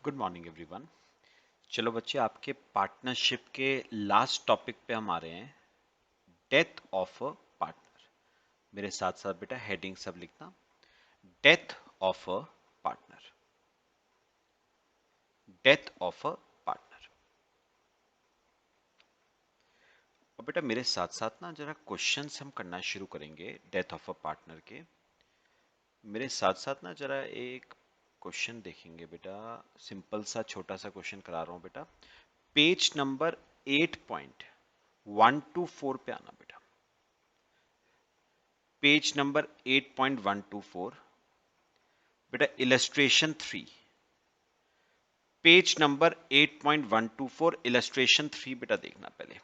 Good morning everyone. चलो बच्चे, आपके पार्टनरशिप के लास्ट टॉपिक पे हम आ रहे हैं, डेथ ऑफ अ पार्टनर। मेरे साथ साथ बेटा हेडिंग सब लिखना, death of a partner, death of a partner. और बेटा मेरे साथ साथ ना जरा क्वेश्चंस हम करना शुरू करेंगे डेथ ऑफ अ पार्टनर के। मेरे साथ साथ ना जरा एक क्वेश्चन देखेंगे बेटा, सिंपल सा छोटा सा क्वेश्चन करा रहा हूं बेटा। पेज नंबर 8.124 पे आना बेटा, पेज नंबर 8.124 बेटा, इलस्ट्रेशन 3, पेज नंबर 8.124 इलस्ट्रेशन 3 बेटा देखना पहले।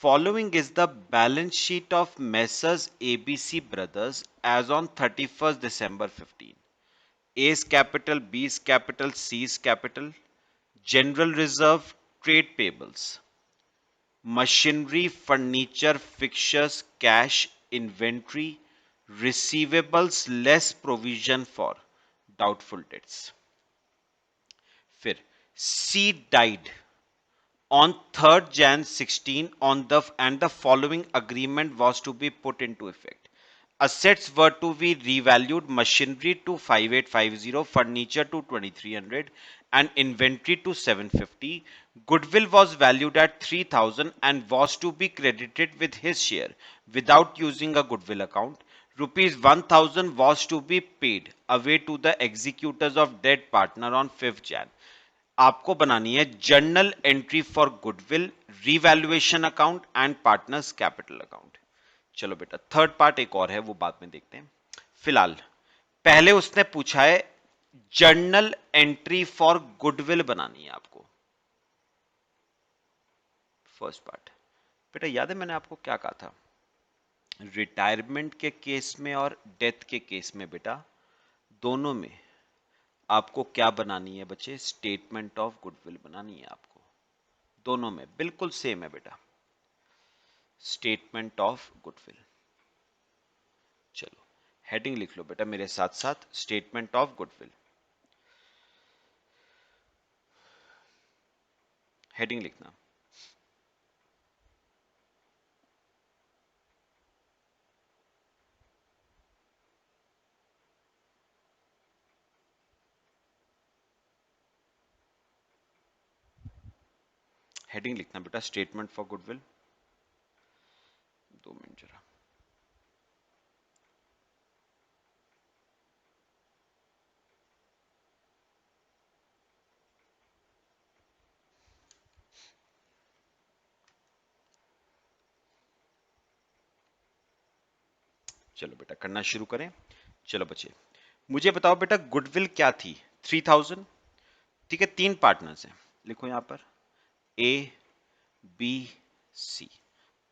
Following is the balance sheet of Messrs ABC brothers as on 31st December 15. A is capital, B is capital, C is capital. General reserve, trade payables, machinery, furniture, fixtures, cash, inventory, receivables less provision for doubtful debts. फिर C died on 3rd Jan 16 on the and the following agreement was to be put into effect. Assets were to be revalued, machinery to 5850, furniture to 2300 and inventory to 750. Goodwill was valued at 3000 and was to be credited with his share without using a goodwill account. Rupees 1000 was to be paid away to the executors of dead partner on 5th Jan. आपको बनानी है journal entry for goodwill, revaluation account and partners capital account. चलो बेटा third part एक और है, वो बाद में देखते हैं। फिलहाल पहले उसने पूछा है जर्नल एंट्री फॉर गुडविल बनानी है आपको। फर्स्ट पार्ट बेटा याद है मैंने आपको क्या कहा था, रिटायरमेंट के केस में और डेथ के केस में बेटा दोनों में आपको क्या बनानी है बच्चे, स्टेटमेंट ऑफ गुडविल बनानी है आपको। दोनों में बिल्कुल सेम है बेटा, स्टेटमेंट ऑफ गुडविल। चलो हेडिंग लिख लो बेटा मेरे साथ साथ, स्टेटमेंट ऑफ गुडविल। हेडिंग लिखना, हेडिंग लिखना बेटा, स्टेटमेंट फॉर गुडविल। 2 मिनट जरा। चलो बेटा करना शुरू करें। चलो बच्चे मुझे बताओ बेटा गुडविल क्या थी, 3000। ठीक है, 3 पार्टनर्स हैं, लिखो यहां पर ए बी सी।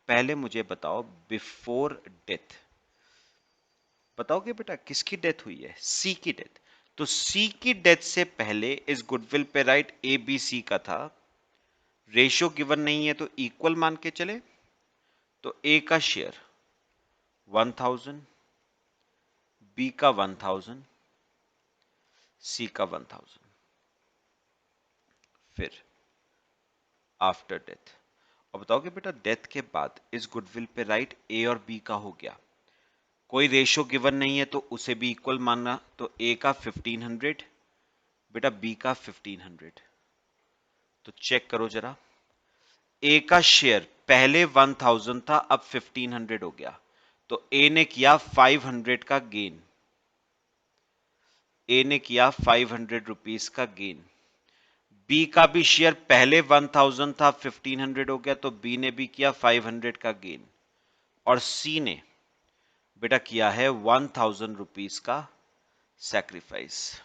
पहले मुझे बताओ बिफोर डेथ, बताओगे बेटा किसकी डेथ हुई है, सी की डेथ। तो सी की डेथ से पहले इस गुडविल पे राइट ए बी सी का था, रेशियो गिवन नहीं है तो इक्वल मान के चले। तो ए का शेयर 1000, बी का 1000, सी का 1000। फिर आफ्टर डेथ, और बताओगे बेटा डेथ के बाद इस गुडविल पे राइट ए और बी का हो गया, कोई रेशियो गिवन नहीं है तो उसे भी इक्वल मानना। तो ए का 1500 बेटा, बी का 1500। तो चेक करो जरा, ए का शेयर पहले 1000 था, अब 1500 हो गया, तो ए ने किया 500 का गेन, ए ने किया 500 रुपीस का गेन। बी का भी शेयर पहले 1000 था, 1500 हो गया, तो बी ने भी किया 500 का गेन। और सी ने बेटा किया है 1000 रुपीस का सैक्रिफाइस।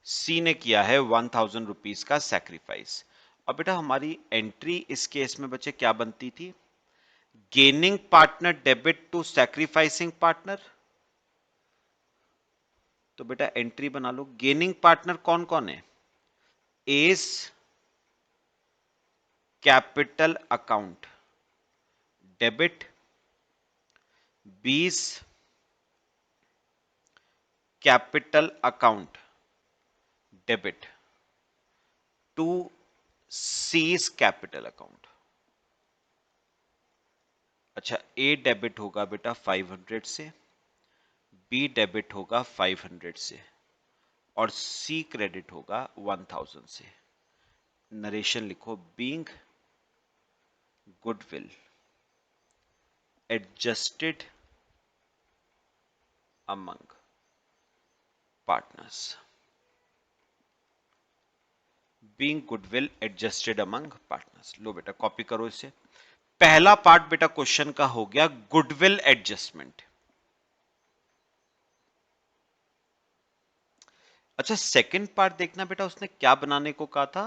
सी ने किया है 1000 रुपीस का सैक्रिफाइस। अब बेटा हमारी एंट्री इस केस में बच्चे क्या बनती थी, gaining partner debit to sacrificing partner. तो बेटा एंट्री बना लो, गेनिंग पार्टनर कौन कौन है, S capital account debit 20 capital account debit to C's capital account. अच्छा, ए डेबिट होगा बेटा 500 से, बी डेबिट होगा 500 से और सी क्रेडिट होगा 1000 से। नरेशन लिखो, being goodwill adjusted among partners, being goodwill adjusted among partners. लो बेटा कॉपी करो इसे। पहला पार्ट बेटा क्वेश्चन का हो गया गुडविल एडजस्टमेंट। अच्छा, सेकंड पार्ट देखना बेटा, उसने क्या बनाने को कहा था,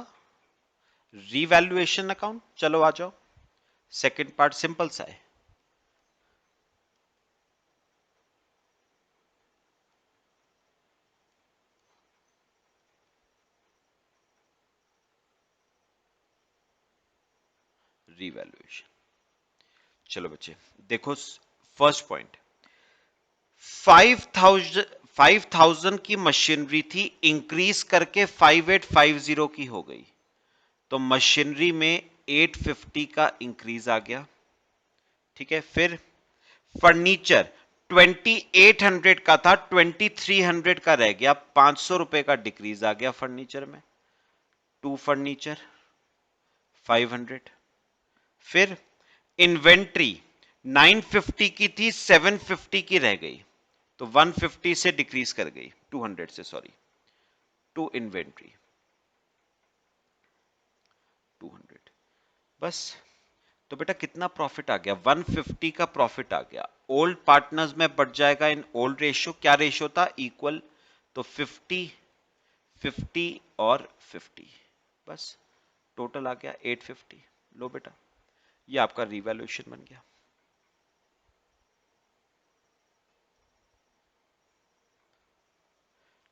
रीवैल्यूएशन अकाउंट। चलो आ जाओ, सेकंड पार्ट सिंपल सा है। रीवैल्यूएशन। चलो बच्चे देखो, फर्स्ट पॉइंट, 5000 की मशीनरी थी, इंक्रीज करके 5850 की हो गई, तो मशीनरी में 850 का इंक्रीज आ गया। ठीक है, फिर फर्नीचर 2800 का था, 2300 का रह गया, 500 रुपए का डिक्रीज आ गया फर्नीचर में। To furniture 500। फिर इन्वेंट्री 950 की थी, 750 की रह गई, तो 150 से डिक्रीज कर गई, 200 से, सॉरी, टू इन्वेंट्री 200। बस, तो बेटा कितना प्रॉफिट आ गया, 150 का प्रॉफिट आ गया। ओल्ड पार्टनर्स में बढ़ जाएगा इन ओल्ड रेशियो, क्या रेशियो था, इक्वल, तो 50 50 और 50, बस टोटल आ गया 850। लो बेटा, ये आपका रिवैल्यूएशन बन गया।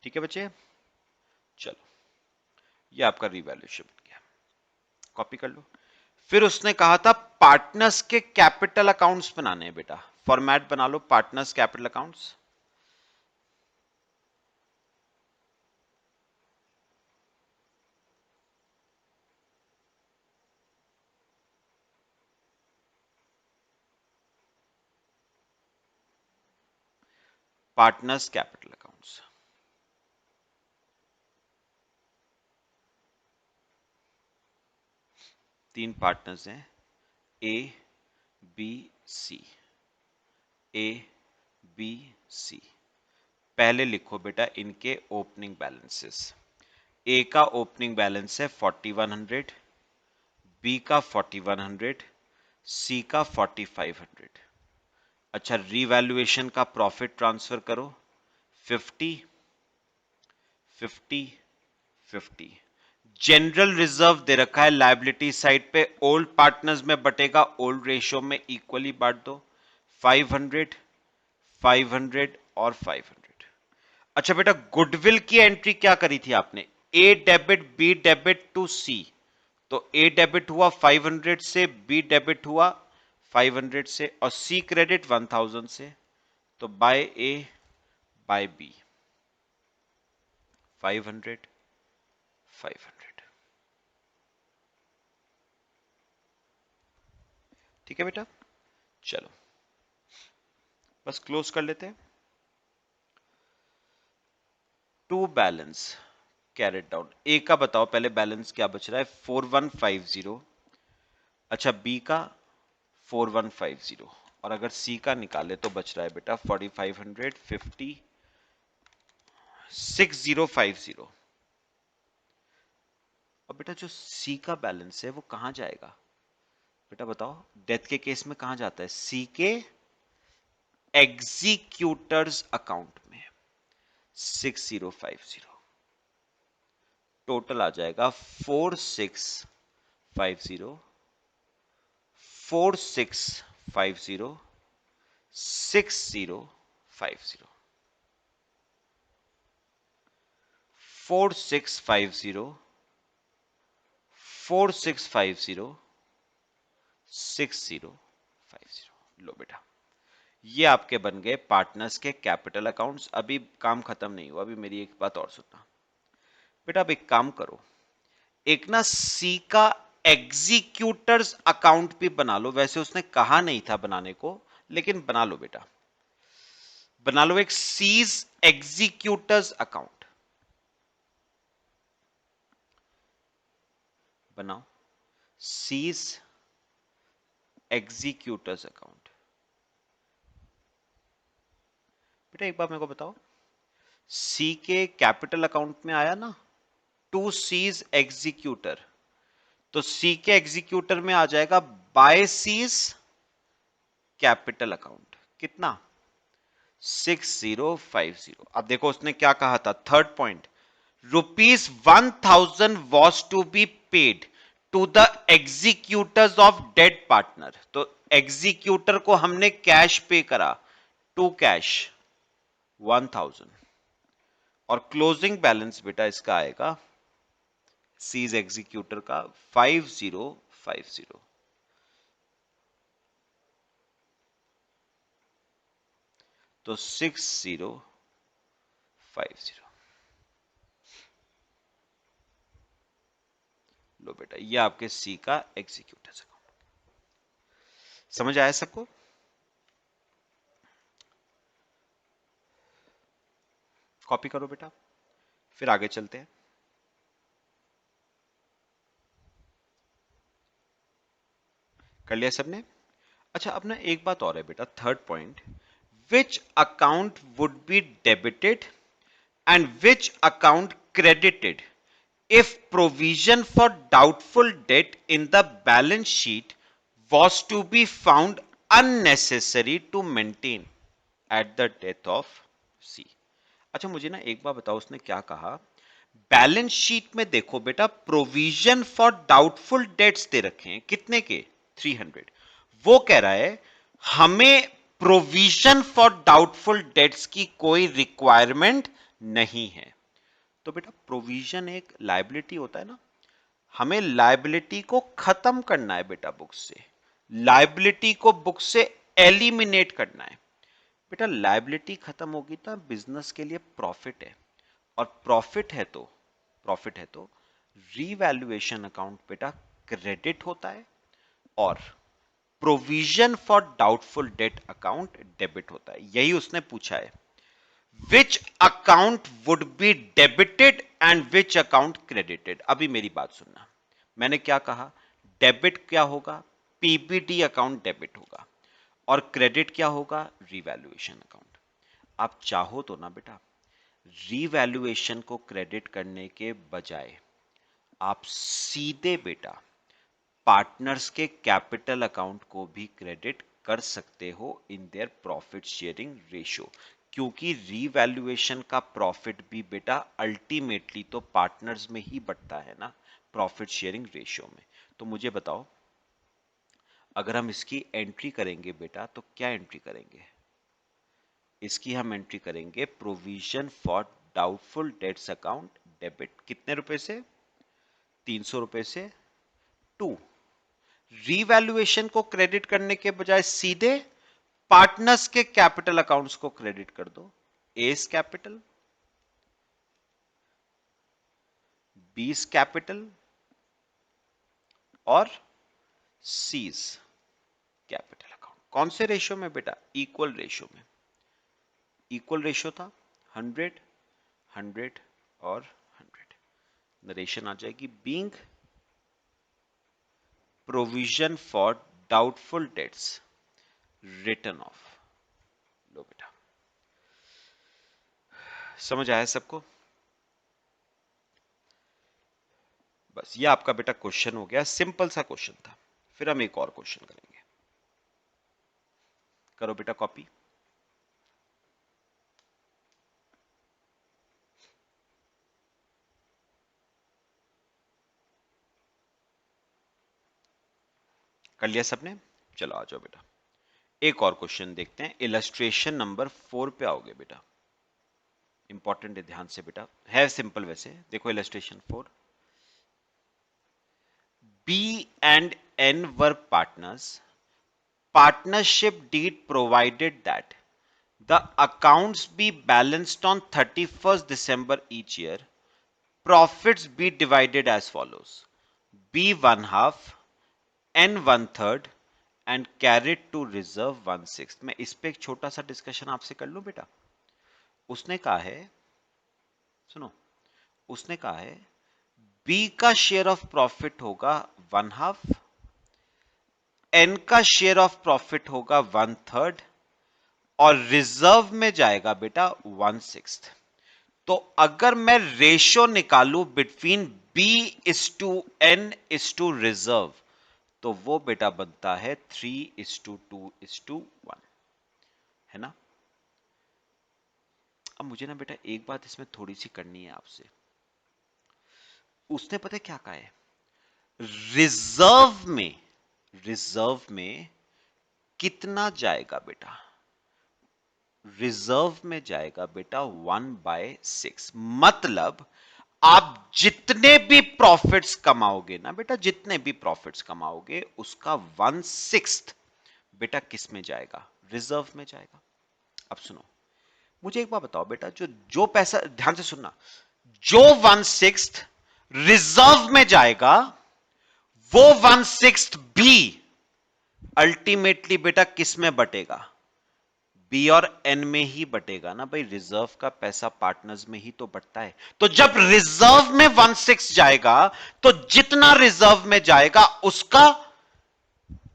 ठीक है बच्चे, चलो ये आपका रिवैल्यूएशन बन गया, कॉपी कर लो। फिर उसने कहा था पार्टनर्स के कैपिटल अकाउंट्स बनाने हैं बेटा, फॉर्मेट बना लो, partners capital accounts. Partners capital accounts, तीन पार्टनर्स हैं, A B C, A B C. पहले लिखो बेटा इनके ओपनिंग बैलेंसेस। ए का ओपनिंग बैलेंस है 4100, बी का 4100, सी का 4500। अच्छा, रीवैल्यूएशन का प्रॉफिट ट्रांसफर करो, 50 50 50। जनरल रिजर्व दे रखा है लायबिलिटी साइड पे, ओल्ड पार्टनर्स में बटेगा, ओल्ड रेशियो में इक्वली बांट दो, 500 500 और 500। अच्छा बेटा, गुडविल की एंट्री क्या करी थी आपने, ए डेबिट बी डेबिट टू सी, तो ए डेबिट हुआ 500 से, बी डेबिट हुआ 500 से और सी क्रेडिट 1000 से, तो बाय ए बाय बी 500 500। ठीक है बेटा, चलो बस क्लोज कर लेते हैं। टू बैलेंस कैरेट डाउन, ए का बताओ पहले बैलेंस क्या बच रहा है, 4150। अच्छा, बी का 4150 और अगर सी का निकाले तो बच रहा है बेटा 4500 50 6050। और बेटा जो सी का बैलेंस है वो कहां जाएगा बेटा, बताओ, डेथ के केस में कहां जाता है, सी के एग्जीक्यूटर्स अकाउंट में 6050। टोटल आ जाएगा 4650 4650 6050 4650 4650 6050। 50। लो बेटा, ये आपके बन गए पार्टनर्स के कैपिटल अकाउंट्स। अभी काम खत्म नहीं हुआ, अभी मेरी एक बात और सुनना बेटा। अब एक काम करो, एक ना सी का एग्जीक्यूटर्स अकाउंट भी बना लो। वैसे उसने कहा नहीं था बनाने को, लेकिन बना लो बेटा, बना लो एक सीज एग्जीक्यूटर्स अकाउंट बनाओ, सीज एग्जीक्यूटर्स अकाउंट। बेटा एक बार मेरे को बताओ, सी के कैपिटल अकाउंट में आया ना टू सीज एग्जीक्यूटर, तो सी के एग्जीक्यूटर में आ जाएगा बाय सीज कैपिटल अकाउंट। कितना? 6050। अब देखो उसने क्या कहा था, third point, ₹1000 was to be paid to the executors of dead partner। तो एग्जीक्यूटर को हमने कैश पे करा, टू कैश 1000, और क्लोजिंग बैलेंस बेटा इसका आएगा सीज एग्जीक्यूटर का 5050। तो 6050। लो बेटा, ये आपके सी का एग्जीक्यूटर्स अकाउंट। समझ आया सबको? कॉपी करो बेटा, फिर आगे चलते हैं। कर लिया सबने? अच्छा, अब ना एक बात और है बेटा, third point, which account would be debited and which account credited if provision for doubtful debt in the balance sheet was to be found unnecessary to maintain at the death of C। अच्छा मुझे ना एक बार बताओ, उसने क्या कहा? Balance sheet में देखो बेटा, प्रोविजन फॉर डाउटफुल डेट्स दे रखे हैं, कितने के? 300। वो कह रहा है हमें प्रोविजन फॉर डाउटफुल डेट्स की कोई रिक्वायरमेंट नहीं है। तो बेटा प्रोविजन एक लायबिलिटी होता है ना, हमें लायबिलिटी को खत्म करना है बेटा, बुक से लायबिलिटी को बुक से एलिमिनेट करना है। बेटा लायबिलिटी खत्म होगी तो बिजनेस के लिए प्रॉफिट है, और प्रॉफिट है तो रीवैल्यूएशन अकाउंट बेटा क्रेडिट होता है, और provision for doubtful debt account debit होता है। यही उसने पूछा है, which account would be debited and which account credited. अभी मेरी बात सुनना, मैंने क्या कहा? डेबिट क्या होगा? पीबीडी अकाउंट डेबिट होगा, और क्रेडिट क्या होगा? Revaluation account. आप चाहो तो ना बेटा, रिवैल्यूएशन को क्रेडिट करने के बजाय आप सीधे बेटा पार्टनर्स के कैपिटल अकाउंट को भी क्रेडिट कर सकते हो in their profit sharing ratio, क्योंकि रीवैल्यूएशन का प्रॉफिट भी बेटा अल्टीमेटली तो पार्टनर्स में ही बटता है ना, प्रॉफिट शेयरिंग रेशियो में। तो मुझे बताओ, अगर हम इसकी एंट्री करेंगे बेटा तो क्या एंट्री करेंगे? इसकी हम एंट्री करेंगे provision for doubtful dates account debit, कितने रुपए से? 300 रुपए से। टू, रीवैल्यूएशन को क्रेडिट करने के बजाय सीधे पार्टनर्स के कैपिटल अकाउंट्स को क्रेडिट कर दो। एस कैपिटल, बीस कैपिटल और सीज कैपिटल अकाउंट। कौन से रेशियो में बेटा? इक्वल रेशियो में। इक्वल रेशियो था 100, 100 और 100। नरेशन आ जाएगी, being provision for doubtful debts written off. लो बेटा, समझ आया सबको? बस ये आपका बेटा क्वेश्चन हो गया, सिंपल सा क्वेश्चन था। फिर हम एक और क्वेश्चन करेंगे। करो बेटा कॉपी। कर लिया सबने? चलो आ जाओ बेटा, एक और क्वेश्चन देखते हैं। इलस्ट्रेशन नंबर 4 पे आओगे बेटा, इंपॉर्टेंट है, ध्यान से बेटा, है सिंपल वैसे। देखो illustration 4, B and N were partners partnership deed provided that the accounts be balanced on 31st December each year, profits be divided as follows: B one half, N one third and carried to reserve 1/6। मैं इस पे एक छोटा सा discussion आपसे कर लूं बेटा। उसने कहा है, सुनो, उसने कहा है बी का शेयर ऑफ प्रॉफिट होगा वन हाफ, एन का शेयर ऑफ प्रॉफिट होगा वन थर्ड और रिजर्व में जाएगा बेटा वन सिक्स्थ। तो अगर मैं रेशो निकालू between B is to N is to reserve, तो वो बेटा बनता है 3:2:1, है ना। अब मुझे ना बेटा एक बात इसमें थोड़ी सी करनी है आपसे। उसने पता है क्या कहा है, रिजर्व में कितना जाएगा बेटा, रिजर्व में जाएगा बेटा 1/6। मतलब आप जितने भी प्रॉफिट्स कमाओगे ना बेटा, जितने भी प्रॉफिट्स कमाओगे उसका 1/6 बेटा किस में जाएगा, रिजर्व में जाएगा। अब सुनो, मुझे एक बात बताओ बेटा, जो जो पैसा, ध्यान से सुनना, जो 1/6 रिजर्व में जाएगा वो 1/6 भी अल्टीमेटली बेटा किस में बटेगा, बी और एन में ही बटेगा ना भाई। रिजर्व का पैसा पार्टनर्स में ही तो बटता है। तो जब रिजर्व में 1/6 जाएगा तो जितना रिजर्व में जाएगा उसका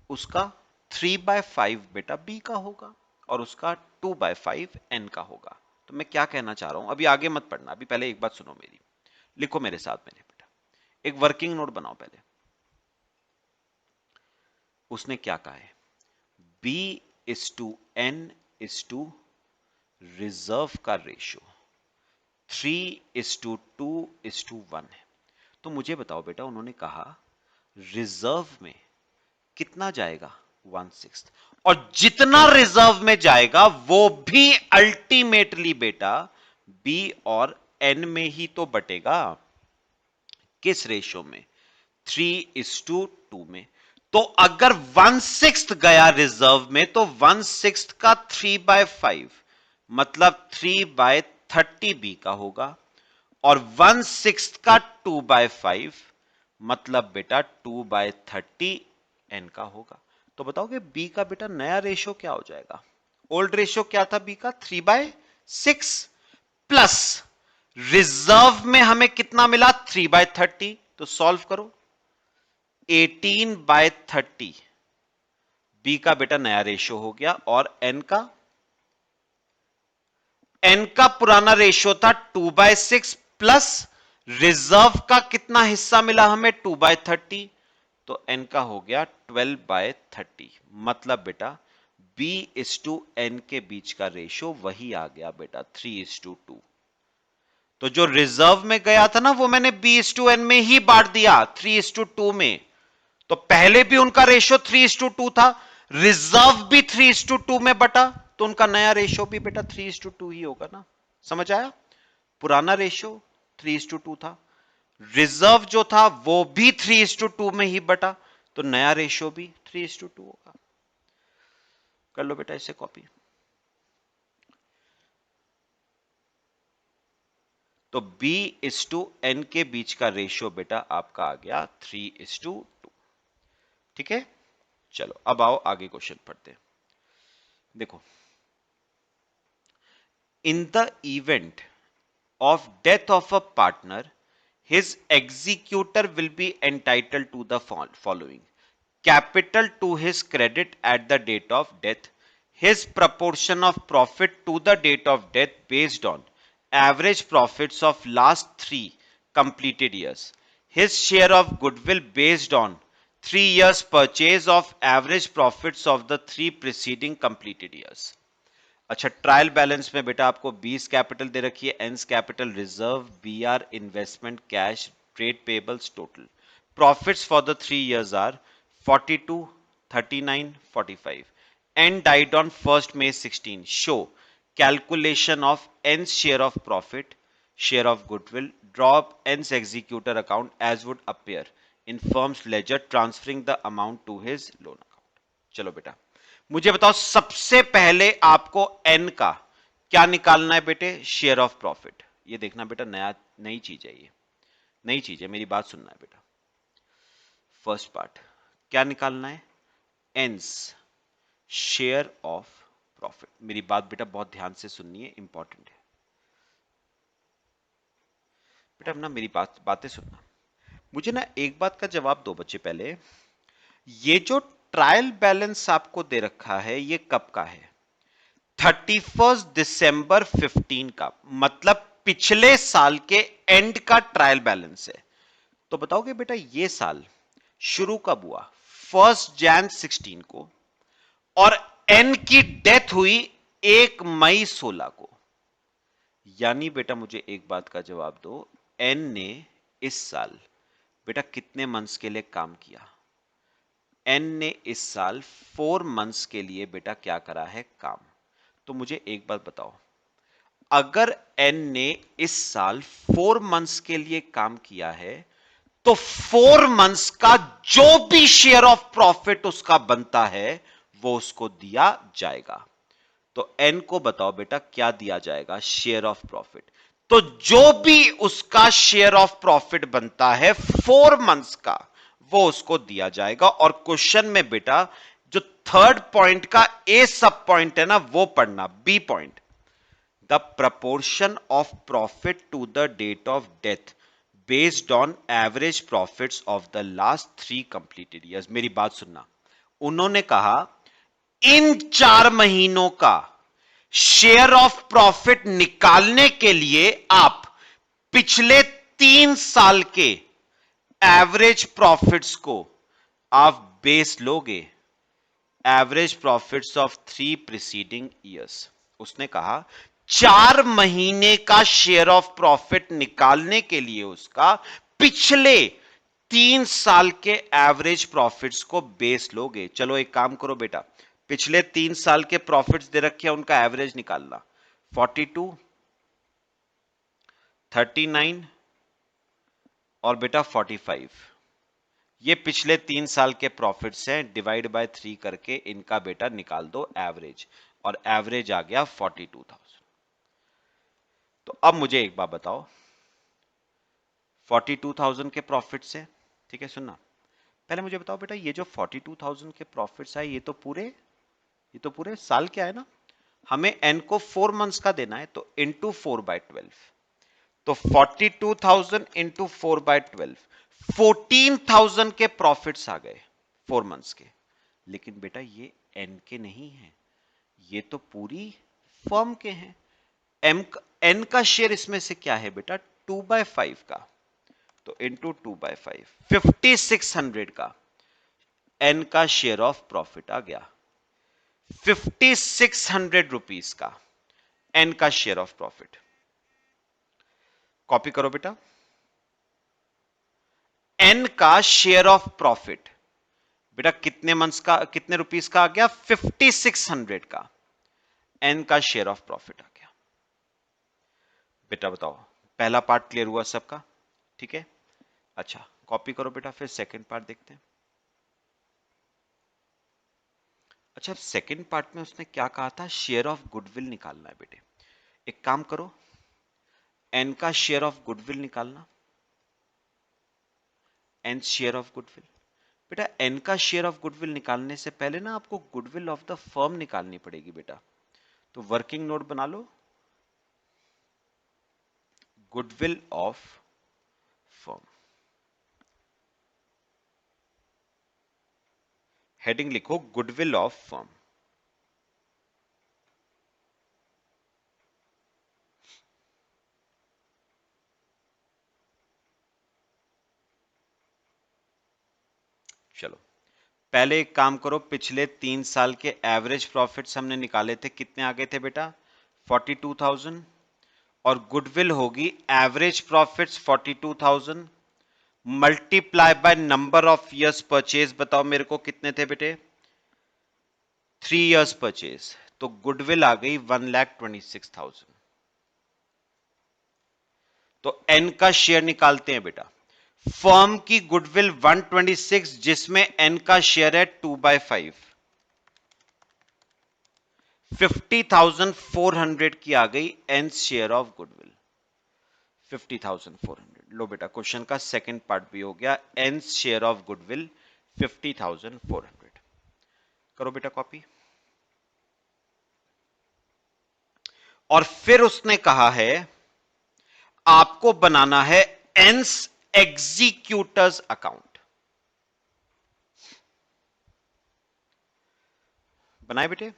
उसका 3/5 बेटा बी का होगा और उसका 2/5 एन का होगा। तो मैं क्या कहना चाह रहा हूं, अभी आगे मत पढ़ना, अभी पहले एक बात सुनो मेरी, लिखो मेरे साथ मेरे बेटा, एक वर्किंग नोट बनाओ पहले। उसने क्या कहा है, B is to N is to reserve का रेशियो 3:2:1 है। तो मुझे बताओ बेटा, उन्होंने कहा रिजर्व में कितना जाएगा 1/6, और जितना रिजर्व में जाएगा वो भी अल्टीमेटली बेटा बी और एन में ही तो बटेगा। किस रेशियो में, 3:2 में। तो अगर 1/6 गया रिजर्व में तो 1/6 का 3/5 मतलब 3/30 बी का होगा और 1/6 का 2/5 मतलब बेटा 2/30 एन का होगा। तो बताओगे बी का बेटा नया रेशो क्या हो जाएगा, ओल्ड रेशो क्या था बी का 3/6 प्लस रिजर्व में हमें कितना मिला 3/30। तो सॉल्व करो, 18/30 बी का बेटा नया रेशो हो गया और एन का पुराना रेशो था 2/6 प्लस रिजर्व का कितना हिस्सा मिला हमें 2/30, तो एन का हो गया 12/30। मतलब बेटा बी इज टू एन के बीच का रेशो वही आ गया बेटा 3:2। तो जो रिजर्व में गया था ना वो मैंने बी इज टू एन में ही बांट दिया 3:2 में। तो पहले भी उनका रेशो 3:2 था, रिजर्व भी 3:2 में बटा, तो उनका नया रेशो भी बेटा 3:2 ही होगा ना। समझ आया, पुराना रेशो 3:2 था, रिजर्व जो था वो भी 3:2 में ही बटा, तो नया रेशो भी 3:2 होगा। कर लो बेटा इसे कॉपी। तो B इज टू एन के बीच का रेशियो बेटा आपका आ गया 3:2। ठीक है, चलो अब आओ आगे क्वेश्चन पढ़ते हैं। देखो, in the event of death of a partner, his executor will be entitled to the following: capital to his credit at the date of death, his proportion of profit to the date of death based on average profits of last 3 completed years, his share of goodwill based on 3 years purchase of average profits of the 3 preceding completed years। अच्छा, trial balance में बेटा आपको 20 capital दे रखी है, N's capital, reserve, BR, investment, cash, trade payables, total profits for the 3 years are 42, 39, 45। N died on 1st May 16। Show calculation of N share of profit, share of goodwill, draw N's executor account as would appear in firm's ledger transferring the amount to his loan account. चलो बेटा, मुझे बताओ सबसे पहले आपको N का क्या निकालना है बेटे? Share of profit. ये देखना बेटा, नई चीज है, ये नई चीज है, मेरी बात सुनना है बेटा। फर्स्ट पार्ट क्या निकालना है? एंस शेयर ऑफ प्रॉफिट। मेरी बात बेटा बहुत ध्यान से सुननी है, इंपॉर्टेंट है बेटा। अब ना मेरी बातें सुनना। मुझे ना एक बात का जवाब दो बच्चे पहले। ये जो ट्रायल बैलेंस आपको दे रखा है ये कब का है? 31 दिसंबर 15 का, मतलब पिछले साल के एंड का ट्रायल बैलेंस है। तो बताओगे बेटा ये साल शुरू कब हुआ? 1 Jan 16 को, और एन की डेथ हुई 1 मई 16 को। यानी बेटा मुझे एक बात का जवाब दो, एन ने इस साल बेटा कितने मंथ्स के लिए काम किया? एन ने इस साल 4 मंथ्स के लिए बेटा क्या करा है? काम। तो मुझे एक बात बताओ, अगर एन ने इस साल 4 मंथ्स के लिए काम किया है तो 4 मंथ्स का जो भी शेयर ऑफ प्रॉफिट उसका बनता है वो उसको दिया जाएगा। तो एन को बताओ बेटा क्या दिया जाएगा? Share of profit. तो जो भी उसका शेयर ऑफ प्रॉफिट बनता है 4 मंथ्स का वो उसको दिया जाएगा। और क्वेश्चन में बेटा जो थर्ड पॉइंट का ए सब पॉइंट है ना वो पढ़ना, B point, the proportion of profit to the date of death based on average profits of the last 3 completed years. मेरी बात सुनना, उन्होंने कहा इन 4 महीनों का शेयर ऑफ प्रॉफिट निकालने के लिए आप पिछले 3 साल के एवरेज प्रॉफिट्स को आप बेस लोगे, average profits of 3 preceding years. उसने कहा 4 महीने का शेयर ऑफ प्रॉफिट निकालने के लिए उसका पिछले 3 साल के एवरेज प्रॉफिट्स को बेस लोगे। चलो एक काम करो बेटा, पिछले 3 साल के प्रॉफिट्स दे रखे हैं उनका एवरेज निकालना। 42, 39 और बेटा 45, ये पिछले 3 साल के प्रॉफिट्स हैं, डिवाइड बाय 3 करके इनका बेटा निकाल दो एवरेज, और एवरेज आ गया 42,000। तो अब मुझे एक बात बताओ, 42,000 के प्रॉफिट्स है, ठीक है? सुनना, पहले मुझे बताओ बेटा ये जो 42,000 के प्रॉफिट्स है ये तो पूरे साल क्या है ना, हमें एन को 4 मंथ्स का देना है, तो इंटू 4/12, तो 42,000 इंटू 4/12, 14,000 के प्रॉफिट्स आ गए 4 मंथ्स के। लेकिन बेटा ये एन के नहीं है, ये तो पूरी फर्म के हैं। एन का शेयर इसमें से क्या है बेटा? 2/5 का, तो इंटू 2/5, 5600 का एन का शेयर ऑफ प्रॉफिट आ गया। 5600 रुपीज का एन का शेयर ऑफ प्रॉफिट। कॉपी करो बेटा, एन का शेयर ऑफ प्रॉफिट बेटा कितने मंथ्स का, कितने रुपीस का आ गया? 5600 का एन का शेयर ऑफ प्रॉफिट आ गया। बेटा बताओ पहला पार्ट क्लियर हुआ सबका? ठीक है, अच्छा कॉपी करो बेटा, फिर सेकंड पार्ट देखते हैं। अच्छा सेकंड पार्ट में उसने क्या कहा था? शेयर ऑफ गुडविल निकालना है बेटे। एक काम करो, एन का शेयर ऑफ गुडविल निकालना, एन शेयर ऑफ गुडविल। बेटा एन का शेयर ऑफ गुडविल निकालने से पहले ना आपको गुडविल ऑफ द फर्म निकालनी पड़ेगी बेटा। तो वर्किंग नोट बना लो, गुडविल ऑफ फर्म, हेडिंग लिखो गुडविल ऑफ फर्म। चलो पहले एक काम करो, पिछले 3 साल के एवरेज प्रॉफिट्स हमने निकाले थे, कितने आ गए थे बेटा? 42,000, और गुडविल होगी average profits 42,000 multiply by number of years purchase. बताओ मेरे को कितने थे बेटे? 3 इयर्स परचेज, तो गुडविल आ गई 1,26,000। तो एन का शेयर निकालते हैं बेटा। फर्म की गुडविल 126 जिसमें एन का शेयर है 2/5, 50,400 की आ गई एन शेयर ऑफ गुडविल, 50,400। लो बेटा, क्वेश्चन का सेकंड पार्ट भी हो गया, एन शेयर ऑफ गुडविल 50,400। करो बेटा कॉपी। और फिर उसने कहा है आपको बनाना है एंस एग्जीक्यूटर्स अकाउंट। बनाए बेटे?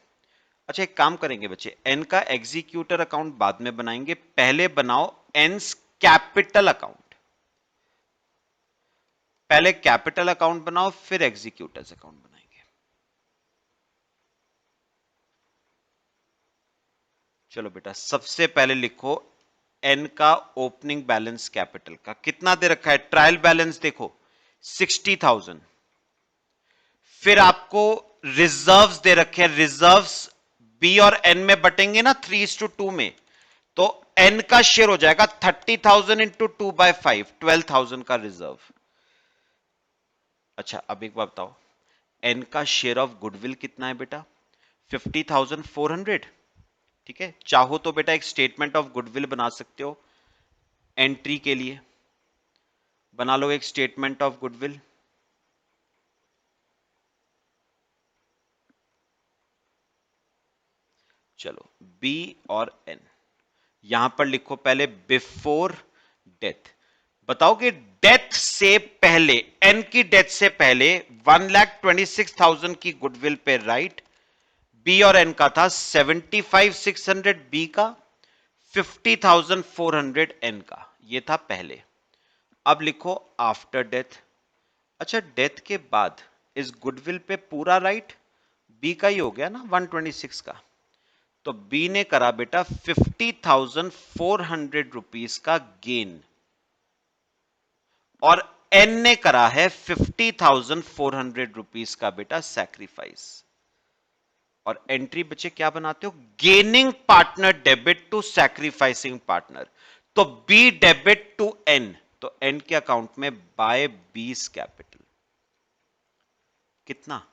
अच्छा एक काम करेंगे बच्चे, एन का एग्जीक्यूटर अकाउंट बाद में बनाएंगे, पहले बनाओ एंस कैपिटल अकाउंट। पहले कैपिटल अकाउंट बनाओ फिर एग्जीक्यूटर्स अकाउंट बनाएंगे। चलो बेटा, सबसे पहले लिखो एन का ओपनिंग बैलेंस कैपिटल का कितना दे रखा है, ट्रायल बैलेंस देखो 60,000। फिर आपको रिजर्व्स दे रखे हैं, रिजर्व्स बी और एन में बटेंगे ना 3:2 में, तो एन का शेयर हो जाएगा 30,000 इंटू 2/5, 12,000 का रिजर्व। अच्छा अब एक बात बताओ, एन का शेयर ऑफ गुडविल कितना है बेटा, 50,400। ठीक है, चाहो तो बेटा एक स्टेटमेंट ऑफ गुडविल बना सकते हो एंट्री के लिए, बना लो एक स्टेटमेंट ऑफ गुडविल। चलो बी और एन, यहां पर लिखो पहले बिफोर डेथ। बताओ कि डेथ से पहले, एन की डेथ से पहले 1,26,000 की गुडविल पे राइट, बी और एन का था 75,600 बी का, 50,400 एन का, ये था पहले। अब लिखो आफ्टर डेथ। अच्छा डेथ के बाद इस गुडविल पे पूरा राइट बी का ही हो गया ना 126 का, तो बी ने करा बेटा 50,400 रुपीज का गेन, और एन ने करा है 50,400 रुपीज का बेटा सैक्रिफाइस। और एंट्री बच्चे क्या बनाते हो, gaining partner debit to sacrificing partner, तो बी डेबिट टू एन, तो एन के अकाउंट में बाय बीस कैपिटल कितना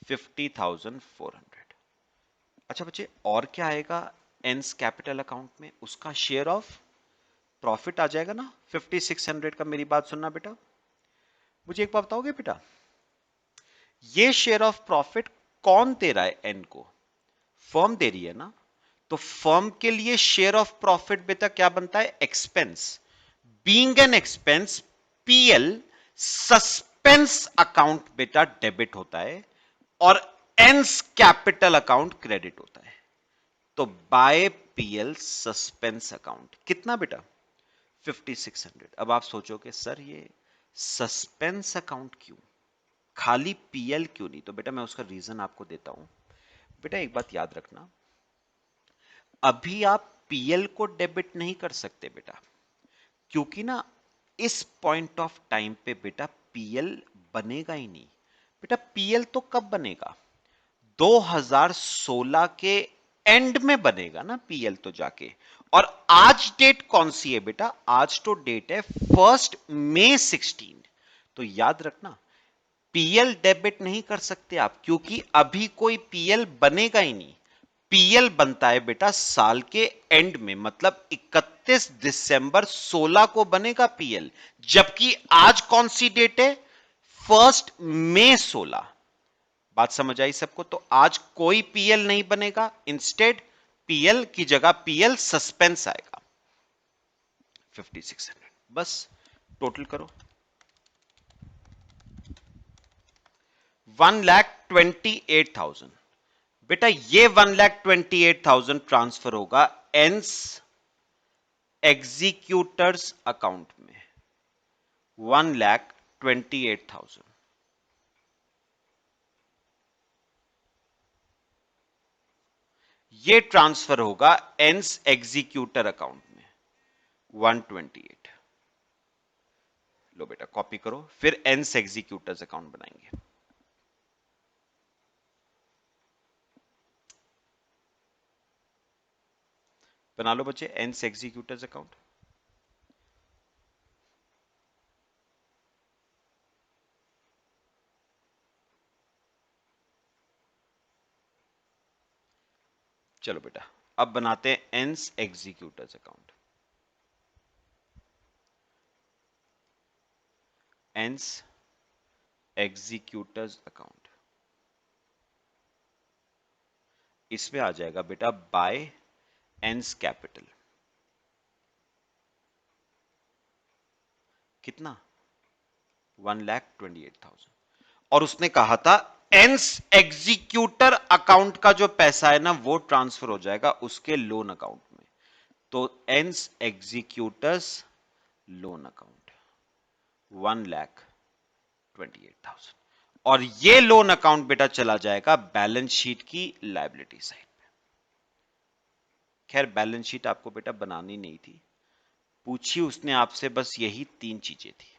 50,400। अच्छा बच्चे और क्या आएगा एन्स कैपिटल अकाउंट में, उसका शेयर ऑफ प्रॉफिट आ जाएगा ना 5,600 का। मेरी बात सुनना बेटा, मुझे एक बात बताओगे बेटा, ये शेयर ऑफ प्रॉफिट कौन दे रहा है एन को, फर्म दे रही है ना, तो फर्म के लिए शेयर ऑफ प्रॉफिट बेटा क्या बनता है, expense. Being an expense, PL suspense account बेटा डेबिट होता है, और एन्स कैपिटल अकाउंट क्रेडिट होता है। तो बाय पीएल सस्पेंस अकाउंट कितना बेटा 5,600। अब आप सोचोगे सर ये सस्पेंस अकाउंट क्यों, खाली पीएल क्यों नहीं, तो बेटा मैं उसका रीजन आपको देता हूं। बेटा एक बात याद रखना, अभी आप पीएल को डेबिट नहीं कर सकते बेटा, क्योंकि ना इस पॉइंट ऑफ टाइम पे बेटा पीएल बनेगा ही नहीं। बेटा पीएल तो कब बनेगा, 2016 के एंड में बनेगा ना पीएल तो जाके। और आज डेट कौन सी है बेटा, आज तो डेट है 1 मई 2016। तो याद रखना पीएल डेबिट नहीं कर सकते आप, क्योंकि अभी कोई पीएल बनेगा ही नहीं। पीएल बनता है बेटा साल के एंड में, मतलब 31 दिसंबर 16 को बनेगा पीएल, जबकि आज कौन सी डेट है 1 मई 2016। बात समझ आई सबको, तो आज कोई पीएल नहीं बनेगा, इंस्टेड पीएल की जगह पीएल सस्पेंस आएगा 5,600। बस टोटल करो 1,28,000। बेटा ये 1,28,000 ट्रांसफर होगा एंस एग्जीक्यूटर्स अकाउंट में, 1,28,000। ये ट्रांसफर होगा एंस एग्जीक्यूटर अकाउंट में 128। लो बेटा कॉपी करो, फिर एंस एग्जीक्यूटर्स अकाउंट बनाएंगे। बना लो बच्चे एंस एग्जीक्यूटर्स अकाउंट। चलो बेटा अब बनाते हैं एंस एग्जीक्यूटर्स अकाउंट। एंस एग्जीक्यूटर्स अकाउंट, इसमें आ जाएगा बेटा बाय एंस कैपिटल। कितना? 1,28,000। और उसने कहा था एंस एग्जीक्यूटर अकाउंट का जो पैसा है ना वो ट्रांसफर हो जाएगा उसके लोन अकाउंट में। तो एंस एग्जीक्यूटर्स लोन अकाउंट 1,28,000 और ये लोन अकाउंट बेटा चला जाएगा बैलेंस शीट की लायबिलिटी साइड पे। खैर बैलेंस शीट आपको बेटा बनानी नहीं थी, पूछी उसने आपसे बस यही तीन चीजें थी,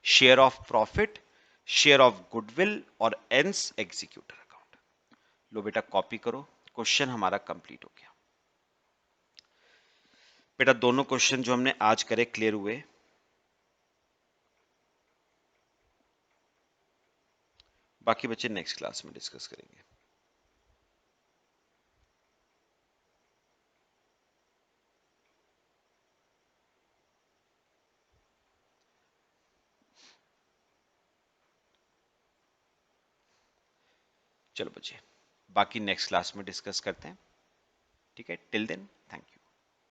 share of profit, share of goodwill और एंस एग्जीक्यूटर अकाउंट। लो बेटा कॉपी करो, क्वेश्चन हमारा कंप्लीट हो गया। बेटा दोनों क्वेश्चन जो हमने आज करे क्लियर हुए? बाकी बच्चे नेक्स्ट क्लास में डिस्कस करेंगे। चलो बच्चे बाकी नेक्स्ट क्लास में डिस्कस करते हैं, ठीक है? Till then